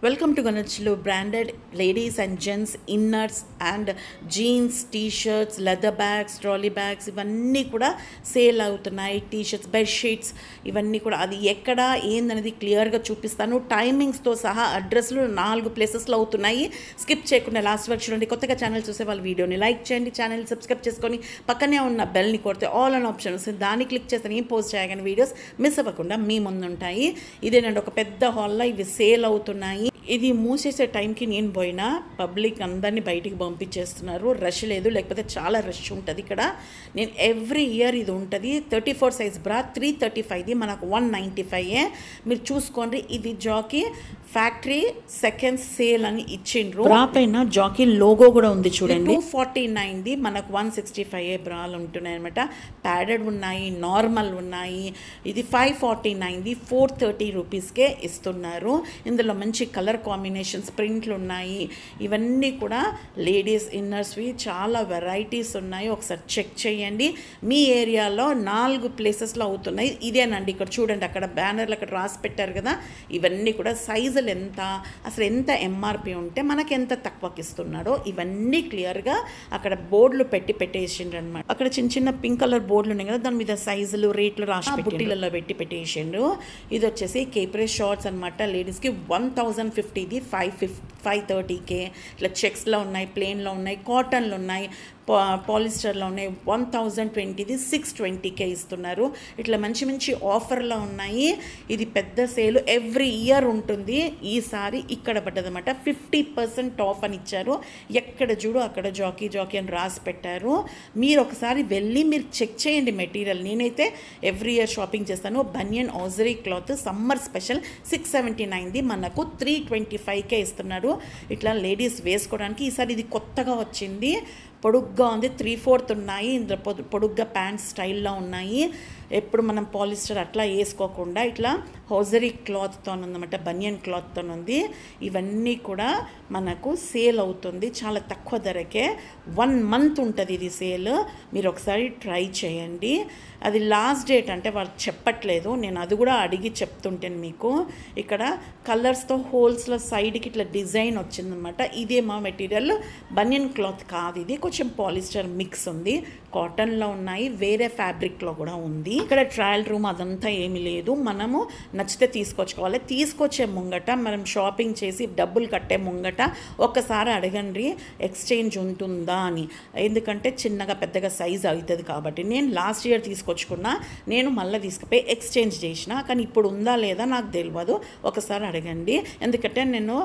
Welcome to Ganachlu branded ladies and gents inners and jeans, t-shirts, leather bags, trolley bags ఇవన్నీ కూడా sale అవుతున్నాయి. T shirts, bed sheets ఇవన్నీ కూడా అది ఎక్కడ ఏందనేది క్లియర్గా చూపిస్తాను. టైమింగ్స్తో సహా అడ్రస్లు 4 ప్లేసెస్లో అవుతున్నాయి. స్కిప్ చేయకుండా లాస్ట్ వరకు చూడండి. కొత్తగా ఛానల్ చూసే వాళ్ళు వీడియోని లైక్ చేయండి, ఛానల్ సబ్స్క్రైబ్ చేసుకొని పక్కనే ఉన్న బెల్ని కొడితే ఆల్ అన్ ఆప్షన్ వస్తుంది. దాన్ని క్లిక్ చేస్తే నేను పోస్ట్ చేయగానే వీడియోస్ మిస్ అవ్వకుండా మీ ముందు ఉంటాయి. ఇదేనండి ఒక పెద్ద హాల్లో ఇవి సేల్ అవుతున్నాయి. ఇది మూసేసే టైంకి నేను పోయినా పబ్లిక్ అందరినీ బయటికి పంపించేస్తున్నారు. రష్ లేదు, లేకపోతే చాలా రష్ ఉంటుంది ఇక్కడ. నేను ఎవ్రీ ఇయర్ ఇది ఉంటుంది. 34 సైజ్ బ్రా 335ది మనకు 195. మీరు చూసుకోండి. ఇది జాకీ ఫ్యాక్టరీ సెకండ్ సేల్ అని ఇచ్చిండ్రు. బ్రా పైన జాకీ లోగో కూడా ఉంది చూడండి. 249ది మనకు 165 బ్రాలు ఉంటున్నాయి అనమాట. ప్యాడెడ్ ఉన్నాయి, నార్మల్ ఉన్నాయి. ఇది 549ది 430 రూపీస్కే ఇస్తున్నారు. ఇందులో మంచి కలర్ కాంబినేషన్స్, ప్రింట్లు ఉన్నాయి. ఇవన్నీ కూడా లేడీస్ ఇన్నర్స్వి చాలా వెరైటీస్ ఉన్నాయి. ఒకసారి చెక్ చేయండి. మీ ఏరియాలో 4 ప్లేసెస్లో అవుతున్నాయి. ఇదేనండి ఇక్కడ చూడండి, అక్కడ బ్యానర్లు అక్కడ రాసి పెట్టారు కదా. ఇవన్నీ కూడా సైజులు ఎంత, అసలు ఎంత ఎంఆర్పి ఉంటే మనకి ఎంత తక్కువకి ఇస్తున్నాడో ఇవన్నీ క్లియర్గా అక్కడ బోర్డులు పెట్టేసిండ్రు అనమాట. అక్కడ చిన్న చిన్న పింక్ కలర్ బోర్డులు ఉన్నాయి కదా, దాని మీద సైజులు రేట్లు రాసి బుట్టీలలో పెట్టేసిండ్రు. ఇది వచ్చేసి కేప్రే షార్ట్స్ అనమాట. లేడీస్కి 1050ది 530K. ఇట్లా చెక్స్లో ఉన్నాయి, ప్లెయిన్లో ఉన్నాయి, కాటన్లో ఉన్నాయి, పాలిస్టర్లో ఉన్నాయి. 1020ది 620K ఇస్తున్నారు. ఇట్లా మంచి మంచి ఆఫర్లో ఉన్నాయి. ఇది పెద్ద సేల్ ఎవ్రీ ఇయర్ ఉంటుంది. ఈసారి ఇక్కడ పడ్డదన్నమాట. 50% ఆఫ్ అని ఇచ్చారు. ఎక్కడ చూడు అక్కడ జాకీ అని రాసి పెట్టారు. మీరు ఒకసారి వెళ్ళి మీరు చెక్ చేయండి మెటీరియల్. నేనైతే ఎవ్రీ ఇయర్ షాపింగ్ చేస్తాను. బనియన్ ఆజరీ క్లాత్ సమ్మర్ స్పెషల్ 679ది మనకు 325K ఇస్తున్నారు. ఇట్లా లేడీస్ వేసుకోవడానికి ఈసారి ఇది కొత్తగా వచ్చింది. పొడుగ్గా ఉంది, 3/4 ఉన్నాయి. ఇందులో పొడుగ్గా ప్యాంట్స్ స్టైల్లో ఉన్నాయి. ఎప్పుడు మనం పాలిస్టర్ అట్లా వేసుకోకుండా ఇట్లా హౌజరీ క్లాత్తో ఉందన్నమాట, బనియన్ క్లాత్తో ఉంది. ఇవన్నీ కూడా మనకు సేల్ అవుతుంది చాలా తక్కువ ధరకే. 1 మంత్ ఉంటుంది ఇది సేల్. మీరు ఒకసారి ట్రై చేయండి. అది లాస్ట్ డేట్ అంటే వాళ్ళు చెప్పట్లేదు, నేను అది కూడా అడిగి చెప్తుంటాను మీకు. ఇక్కడ కలర్స్తో హోల్స్లో సైడ్కి ఇట్లా డిజైన్ వచ్చిందనమాట. ఇదే మా మెటీరియల్ బనియన్ క్లాత్ కాదు, ఇది కొంచెం పాలిస్టర్ మిక్స్ ఉంది. కాటన్లో ఉన్నాయి, వేరే ఫ్యాబ్రిక్లో కూడా ఉంది. ఇక్కడ ట్రయల్ రూమ్ అదంతా ఏమీ లేదు. మనము నచ్చితే తీసుకొచ్చుకోవాలి. తీసుకొచ్చే ముంగట మనం షాపింగ్ చేసి డబ్బులు కట్టే ముంగట ఒక్కసారి అడగండి ఎక్స్చేంజ్ ఉంటుందా అని. ఎందుకంటే చిన్నగా పెద్దగా సైజ్ అవుతుంది కాబట్టి. నేను లాస్ట్ ఇయర్ తీసుకొచ్చుకున్నా, నేను మళ్ళీ తీసుకుపోయి ఎక్స్చేంజ్ చేసిన, కానీ ఇప్పుడు ఉందా లేదా నాకు తెలియదు. ఒకసారి అడగండి. ఎందుకంటే నేను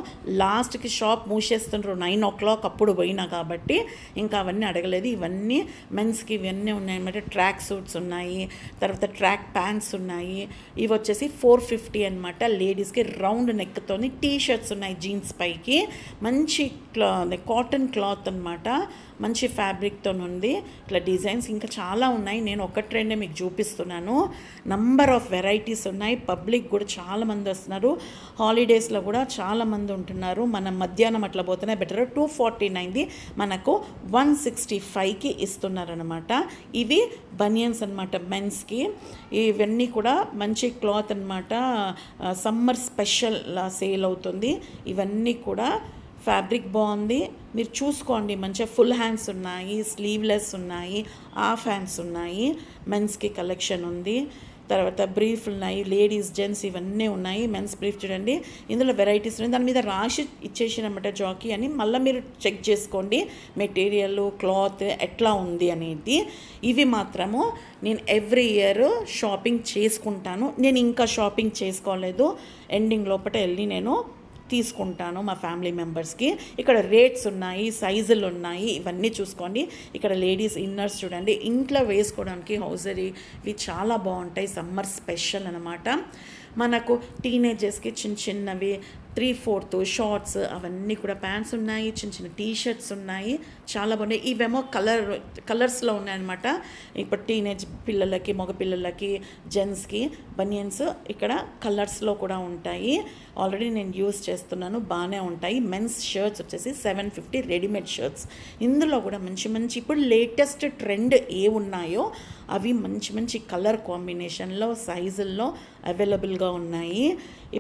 లాస్ట్కి షాప్ మూసేస్తుండ్రు 9 o'clock అప్పుడు పోయినా కాబట్టి ఇంకా అవన్నీ అడగలేదు. ఇవన్నీ మెన్స్కి ఇవన్నీ ఉన్నాయన్నమాట. ట్రాక్ సూట్స్ ఉన్నాయి, తర్వాత ట్రాక్ ప్యాంట్స్ ఉన్నాయి. ఇవి వచ్చేసి 450 అనమాట. లేడీస్కి రౌండ్ నెక్తోని టీ-షర్ట్స్ ఉన్నాయి జీన్స్ పైకి. మంచి కాటన్ క్లాత్ అనమాట, మంచి ఫ్యాబ్రిక్తో ఉంది. ఇట్లా డిజైన్స్ ఇంకా చాలా ఉన్నాయి. నేను 1-2 మీకు చూపిస్తున్నాను. నంబర్ ఆఫ్ వెరైటీస్ ఉన్నాయి. పబ్లిక్ కూడా చాలామంది వస్తున్నారు. హాలిడేస్లో కూడా చాలామంది ఉంటున్నారు. మనం మధ్యాహ్నం అట్లా పోతేనే బెటర్. 249ది మనకు 165కి ఇస్తున్నారనమాట. ఇవి బనియన్స్ అనమాట మెన్స్కి. ఇవన్నీ కూడా మంచి క్లాత్ అనమాట. సమ్మర్ స్పెషల్ సేల్ అవుతుంది. ఇవన్నీ కూడా ఫ్యాబ్రిక్ బాగుంది, మీరు చూసుకోండి. మంచిగా ఫుల్ హ్యాండ్స్ ఉన్నాయి, స్లీవ్లెస్ ఉన్నాయి, హాఫ్ హ్యాండ్స్ ఉన్నాయి. మెన్స్కి కలెక్షన్ ఉంది. తర్వాత బ్రీఫ్ ఉన్నాయి, లేడీస్ జెంట్స్ ఇవన్నీ ఉన్నాయి. మెన్స్ బ్రీఫ్ చూడండి, ఇందులో వెరైటీస్ ఉన్నాయి. దాని మీద రాసి ఇచ్చేసినమాట జాకీ అని. మళ్ళీ మీరు చెక్ చేసుకోండి మెటీరియల్, క్లాత్ ఎట్లా ఉంది అనేది. ఇవి మాత్రము నేను ఎవ్రీ ఇయర్ షాపింగ్ చేసుకుంటాను. నేను ఇంకా షాపింగ్ చేసుకోలేదు. ఎండింగ్ లోపల వెళ్ళి నేను తీసుకుంటాను మా ఫ్యామిలీ మెంబర్స్కి. ఇక్కడ రేట్స్ ఉన్నాయి, సైజులు ఉన్నాయి, ఇవన్నీ చూసుకోండి. ఇక్కడ లేడీస్ ఇన్నర్స్ చూడండి, ఇంట్లో వేసుకోవడానికి హౌజరీ ఇవి చాలా బాగుంటాయి. సమ్మర్ స్పెషల్ అనమాట. మనకు టీనేజర్స్కి చిన్నవి 3/4 షార్ట్స్ అవన్నీ కూడా ప్యాంట్స్ ఉన్నాయి. చిన్న టీ-షర్ట్స్ ఉన్నాయి, చాలా బాగున్నాయి. ఇవేమో కలర్స్లో ఉన్నాయన్నమాట. ఇప్పుడు టీనేజ్ పిల్లలకి, మగపిల్లలకి, జెంట్స్కి బనియన్స్ ఇక్కడ కలర్స్లో కూడా ఉంటాయి. ఆల్రెడీ నేను యూస్ చేస్తున్నాను, బాగానే ఉంటాయి. మెన్స్ షర్ట్స్ వచ్చేసి 750 రెడీమేడ్ షర్ట్స్. ఇందులో కూడా మంచి ఇప్పుడు లేటెస్ట్ ట్రెండ్ ఏ ఉన్నాయో అవి మంచి కలర్ కాంబినేషన్లో, సైజుల్లో అవైలబుల్గా ఉన్నాయి.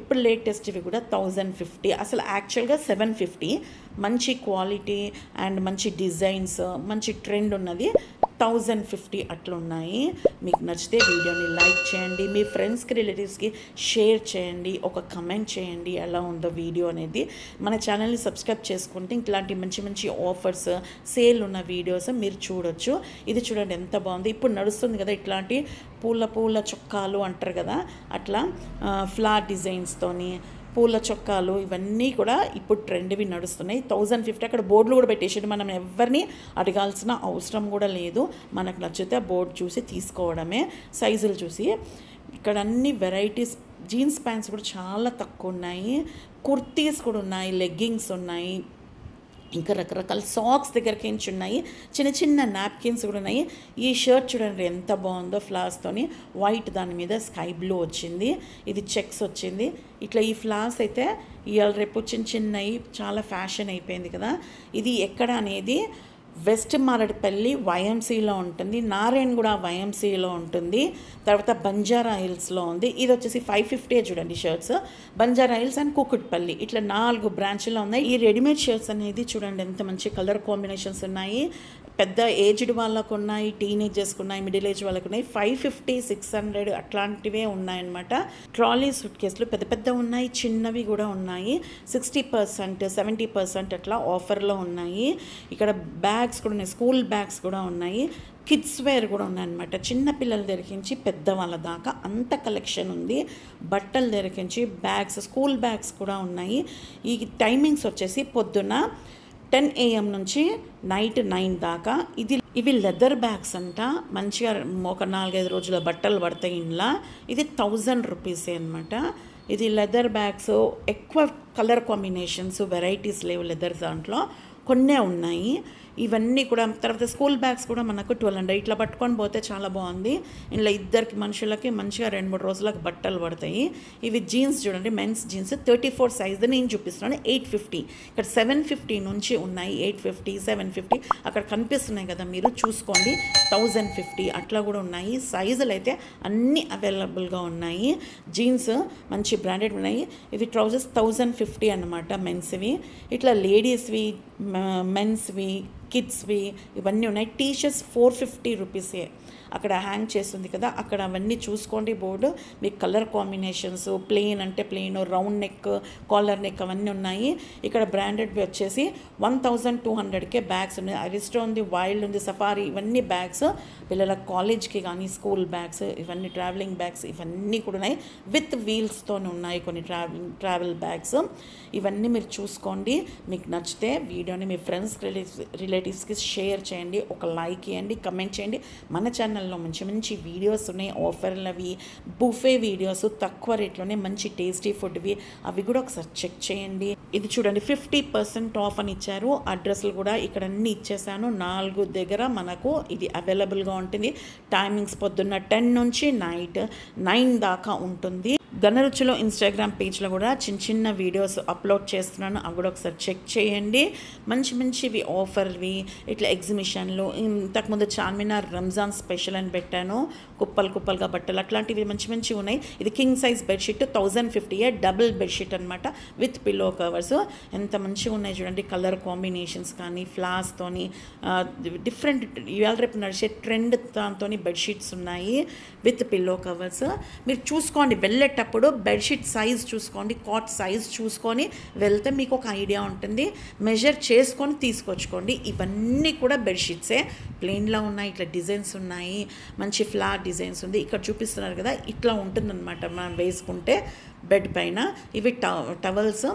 ఇప్పుడు లేటెస్ట్వి కూడా 1050, అసలు యాక్చువల్గా 750. మంచి క్వాలిటీ అండ్ మంచి డిజైన్స్, మంచి ట్రెండ్ ఉన్నది 1050 అట్లా ఉన్నాయి. మీకు నచ్చితే వీడియోని లైక్ చేయండి, మీ ఫ్రెండ్స్కి రిలేటివ్స్కి షేర్ చేయండి, ఒక కమెంట్ చేయండి ఎలా ఉందో వీడియో అనేది. మన ఛానల్ని సబ్స్క్రైబ్ చేసుకుంటే ఇట్లాంటి మంచి మంచి ఆఫర్స్, సేల్ ఉన్న వీడియోస్ మీరు చూడొచ్చు. ఇది చూడండి ఎంత బాగుంది. ఇప్పుడు నడుస్తుంది కదా ఇట్లాంటి పూల చొక్కాలు అంటారు కదా, అట్లా ఫ్లవర్ డిజైన్స్తోని పూల చొక్కాలు ఇవన్నీ కూడా ఇప్పుడు ట్రెండ్వి నడుస్తున్నాయి. 1050 అక్కడ బోర్డులు కూడా పెట్టేసి మనం ఎవరిని అడగాల్సిన అవసరం కూడా లేదు. మనకు నచ్చితే బోర్డు చూసి తీసుకోవడమే, సైజులు చూసి. ఇక్కడ అన్ని వెరైటీస్, జీన్స్ ప్యాంట్స్ కూడా చాలా తక్కువ ఉన్నాయి, కుర్తీస్ కూడా ఉన్నాయి, లెగ్గింగ్స్ ఉన్నాయి, ఇంకా రకరకాల సాక్స్ దగ్గరికి నుంచి ఉన్నాయి, చిన్న చిన్న నాప్కిన్స్ కూడా ఉన్నాయి. ఈ షర్ట్ చూడండి ఎంత బాగుందో, ఫ్లవర్స్తోని వైట్, దాని మీద స్కై బ్లూ వచ్చింది, ఇది చెక్స్ వచ్చింది. ఇట్లా ఈ ఫ్లవర్స్ అయితే ఇవాళ రేపు చిన్న చిన్నవి చాలా ఫ్యాషన్ అయిపోయింది కదా. ఇది ఎక్కడ అనేది వెస్ట్ మారడిపల్లి వైఎంసీలో ఉంటుంది, నారాయణగూడ వైఎంసీలో ఉంటుంది, తర్వాత బంజారా హిల్స్లో ఉంది. ఇది వచ్చేసి 550 చూడండి shirts. Banjara hills and Kukatpally ఇట్లా 4 బ్రాంచ్లో ఉన్నాయి. ఈ రెడీమేడ్ షర్ట్స్ అనేది చూడండి ఎంత మంచి కలర్ కాంబినేషన్స్ ఉన్నాయి. పెద్ద ఏజ్డ్ వాళ్ళకు ఉన్నాయి, టీనేజర్స్కి ఉన్నాయి, మిడిల్ ఏజ్ వాళ్ళకు ఉన్నాయి. 550, 600 అట్లాంటివే ఉన్నాయన్నమాట. ట్రాలీ సూట్ కేసులు పెద్ద పెద్ద ఉన్నాయి, చిన్నవి కూడా ఉన్నాయి. 60%, 70% అట్లా ఆఫర్లో ఉన్నాయి. ఇక్కడ బ్యాగ్స్ కూడా ఉన్నాయి, స్కూల్ బ్యాగ్స్ కూడా ఉన్నాయి, కిడ్స్ వేర్ కూడా ఉన్నాయన్నమాట. చిన్న పిల్లల దగ్గరించి పెద్దవాళ్ళ దాకా అంత కలెక్షన్ ఉంది. బట్టల దగ్గరించి బ్యాగ్స్, స్కూల్ బ్యాగ్స్ కూడా ఉన్నాయి. ఈ టైమింగ్స్ వచ్చేసి పొద్దున 10 AM నుంచి నైట్ 9 దాకా. ఇవి లెదర్ బ్యాగ్స్ అంట, మంచిగా ఒక 4-5 రోజుల బట్టలు పడతాయి ఇంట్లో. ఇది 1000 రూపీసే అనమాట. ఇది లెదర్ బ్యాగ్స్, ఎక్కువ కలర్ కాంబినేషన్స్, వెరైటీస్ లేవు లెదర్ దాంట్లో, కొన్నే ఉన్నాయి. ఇవన్నీ కూడా తర్వాత స్కూల్ బ్యాగ్స్ కూడా మనకు 1200 ఇట్లా పట్టుకొని పోతే చాలా బాగుంది. ఇంట్లో ఇద్దరికి మనుషులకి మంచిగా 2-3 రోజులకు బట్టలు పడతాయి. ఇవి జీన్స్ చూడండి, మెన్స్ జీన్స్ 34 సైజ్ నేను చూపిస్తున్నాను, 850. ఇక్కడ 750 నుంచి ఉన్నాయి, 850, 750 అక్కడ కనిపిస్తున్నాయి కదా, మీరు చూసుకోండి. 1050 అట్లా కూడా ఉన్నాయి. సైజులు అయితే అన్నీ అవైలబుల్గా ఉన్నాయి. జీన్స్ మంచి బ్రాండెడ్ ఉన్నాయి. ఇవి ట్రౌజర్స్ 1050 అన్నమాట, మెన్స్వి. ఇట్లా లేడీస్వి, మెన్స్వి, కిడ్స్వి ఇవన్నీ ఉన్నాయి. టీషర్ట్స్ 450 రూపీసే. అక్కడ హ్యాంగ్ చేస్తుంది కదా, అక్కడ అవన్నీ చూసుకోండి బోర్డు. మీకు కలర్ కాంబినేషన్స్, ప్లెయిన్ అంటే plain, round neck, collar neck అవన్నీ ఉన్నాయి. ఇక్కడ బ్రాండెడ్ వచ్చేసి 1200కే బ్యాగ్స్ ఉన్నాయి. అరిస్టో ఉంది, వైల్డ్ ఉంది, సఫారీ, ఇవన్నీ బ్యాగ్స్ పిల్లల కాలేజ్కి కానీ స్కూల్ బ్యాగ్స్, ఇవన్నీ ట్రావెలింగ్ బ్యాగ్స్ ఇవన్నీ కూడా ఉన్నాయి. విత్ వీల్స్తో ఉన్నాయి కొన్ని ట్రావెల్ బ్యాగ్స్. ఇవన్నీ మీరు చూసుకోండి. మీకు నచ్చితే వీడియోని మీ ఫ్రెండ్స్, రిలేటివ్స్కి షేర్ చేయండి, ఒక లైక్ ఇవ్వండి, కమెంట్ చేయండి. మన ఛానల్లో మంచి మంచి వీడియోస్ ఉన్నాయి, ఆఫర్లవి, బుఫే వీడియోస్, తక్కువ రేట్లోనే మంచి టేస్టీ ఫుడ్వి, అవి కూడా ఒకసారి చెక్ చేయండి. ఇది చూడండి 50% ఆఫ్ అని ఇచ్చారు. అడ్రస్లు కూడా ఇక్కడ అన్నీ ఇచ్చేసాను. 4 దగ్గర మనకు ఇది అవైలబుల్గా ఉంటుంది. టైమింగ్స్ పొద్దున్న 10 నుంచి నైట్ 9 దాకా ఉంటుంది. ధనరుచిలో ఇన్స్టాగ్రామ్ పేజ్లో కూడా చిన్న చిన్న వీడియోస్ అప్లోడ్ చేస్తున్నాను, అవి కూడా ఒకసారి చెక్ చేయండి. మంచి మంచివి ఆఫర్వి, ఇట్లా ఎగ్జిబిషన్లు. ఇంతకుముందు చార్మినార్ రంజాన్ స్పెషల్ అని పెట్టాను, కుప్పలుగా బట్టలు, అట్లాంటివి మంచి మంచివి ఉన్నాయి. ఇది king size bedsheet 1050, double bedsheet అనమాట, విత్ పిల్లో కవర్స్. ఎంత మంచిగా ఉన్నాయి చూడండి, కలర్ కాంబినేషన్స్ కానీ, ఫ్లాస్తోని డిఫరెంట్ ఇవాళ రేపు నడిచే ట్రెండ్ దాంతో బెడ్షీట్స్ ఉన్నాయి విత్ పిల్లో కవర్స్. మీరు చూసుకోండి, వెళ్ళేటప్పుడు బెడ్షీట్ సైజ్ చూసుకోండి, కాట్ సైజ్ చూసుకొని వెళ్తే మీకు ఒక ఐడియా ఉంటుంది. మెజర్ చేసుకొని తీసుకొచ్చుకోండి. ఇవన్నీ కూడా బెడ్షీట్సే, ప్లెయిన్లో ఉన్నాయి, ఇట్లా డిజైన్స్ ఉన్నాయి, మంచి ఫ్లాట్ డిజైన్స్ ఉంది. ఇక్కడ చూపిస్తున్నారు కదా, ఇట్లా ఉంటుందన్నమాట మనం వేసుకుంటే బెడ్ పైన. ఇవి టవల్స్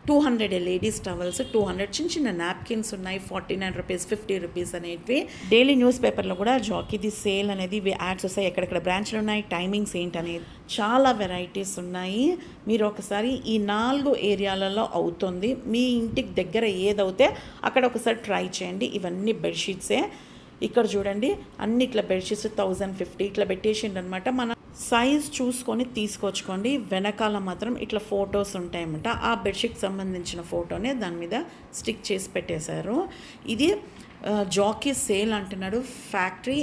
200 లేడీస్ టవల్స్, 200 చిన్న చిన్న నాప్కిన్స్ ఉన్నాయి, 49 రూపీస్, 50 రూపీస్ అనేటివి. డైలీ న్యూస్ పేపర్లో కూడా జాకీది సేల్ అనేది ఇవి యాడ్స్ వస్తాయి, ఎక్కడెక్కడ బ్రాంచ్లు ఉన్నాయి, టైమింగ్స్ ఏంటనేది, చాలా వెరైటీస్ ఉన్నాయి. మీరు ఒకసారి ఈ 4 ఏరియాలలో అవుతుంది, మీ ఇంటికి దగ్గర ఏదవుతే అక్కడ ఒకసారి ట్రై చేయండి. ఇవన్నీ బెడ్షీట్సే. ఇక్కడ చూడండి అన్ని ఇట్లా బెడ్షీట్స్ 1050 ఇట్లా పెట్టేసిండు అనమాట. మన సైజ్ చూసుకొని తీసుకొచ్చుకోండి. వెనకాల మాత్రం ఇట్లా ఫొటోస్ ఉంటాయన్నమాట, ఆ బెడ్షీట్కి సంబంధించిన ఫోటోనే దాని మీద స్టిక్ చేసి పెట్టేశారు. ఇది జాకీ సేల్ అంటున్నాడు, ఫ్యాక్టరీ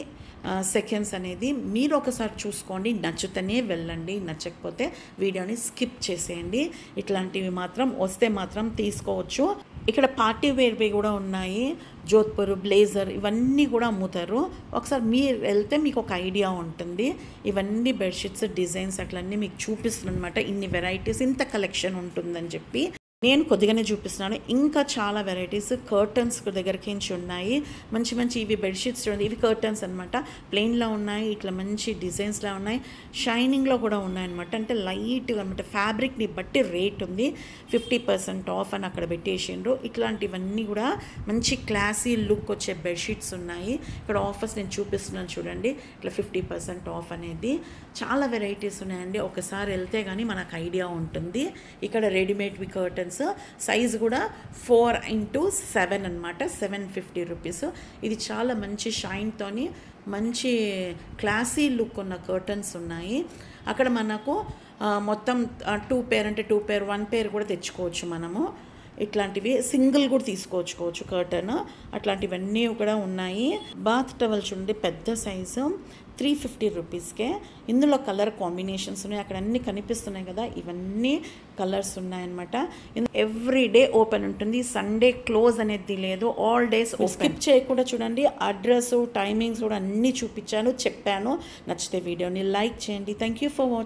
సెకండ్స్ అనేది మీరు ఒకసారి చూసుకోండి, నచ్చుతూనే వెళ్ళండి, నచ్చకపోతే వీడియోని స్కిప్ చేసేయండి. ఇట్లాంటివి మాత్రం వస్తే మాత్రం తీసుకోవచ్చు. ఇక్కడ పార్టీ వేర్వి కూడా ఉన్నాయి, జోధ్పూర్ బ్లేజర్ ఇవన్నీ కూడా అమ్ముతారు. ఒకసారి మీరు వెళ్తే మీకు ఒక ఐడియా ఉంటుంది. ఇవన్నీ బెడ్షీట్స్ డిజైన్స్ అట్లన్నీ మీకు చూపిస్తున్నాను అనమాట. ఇన్ని వెరైటీస్, ఇంత కలెక్షన్ ఉంటుందని చెప్పి నేను కొద్దిగానే చూపిస్తున్నాను. ఇంకా చాలా వెరైటీస్ కర్టన్స్ దగ్గరికి నుంచి ఉన్నాయి. మంచి మంచి ఇవి బెడ్షీట్స్ చూడండి, ఇవి కర్టన్స్ అనమాట. ప్లెయిన్లో ఉన్నాయి, ఇట్లా మంచి డిజైన్స్లో ఉన్నాయి, షైనింగ్లో కూడా ఉన్నాయన్నమాట. అంటే లైట్గా అనమాట, ఫ్యాబ్రిక్ని బట్టి రేట్ ఉంది. 50% ఆఫ్ అని అక్కడ పెట్టేసిండ్రు. ఇట్లాంటివన్నీ కూడా మంచి క్లాసీ లుక్ వచ్చే బెడ్షీట్స్ ఉన్నాయి. ఇక్కడ ఆఫర్స్ నేను చూపిస్తున్నాను చూడండి, ఇట్లా 50% ఆఫ్ అనేది. చాలా వెరైటీస్ ఉన్నాయండి. ఒకసారి వెళ్తే కానీ మనకు ఐడియా ఉంటుంది. ఇక్కడ రెడీమేడ్వి కర్టన్స్ సైజు కూడా 4x7 అనమాట, 750 రూపీస్. ఇది చాలా మంచి షైన్తోని మంచి క్లాసీ లుక్ ఉన్న కర్టన్స్ ఉన్నాయి. అక్కడ మనకు మొత్తం 2 పేర్ అంటే 2 పేర్ 1 పేర్ కూడా తెచ్చుకోవచ్చు మనము. ఇట్లాంటివి సింగిల్ కూడా తీసుకోవచ్చు కర్టన్. అట్లాంటివన్నీ కూడా ఉన్నాయి. బాత్ టవల్ చూడండి, పెద్ద సైజు 350 రూపీస్కే. ఇందులో కలర్ కాంబినేషన్స్ ఉన్నాయి, అక్కడ అన్నీ కనిపిస్తున్నాయి కదా, ఇవన్నీ కలర్స్ ఉన్నాయన్నమాట. ఎవ్రీ డే ఓపెన్ ఉంటుంది, సండే క్లోజ్ అనేది లేదు, ఆల్ డేస్ స్కిప్ చేయకుండా చూడండి. అడ్రస్ టైమింగ్స్ కూడా అన్నీ చూపించాను, చెప్పాను. నచ్చితే వీడియోని లైక్ చేయండి. Thank you for watching.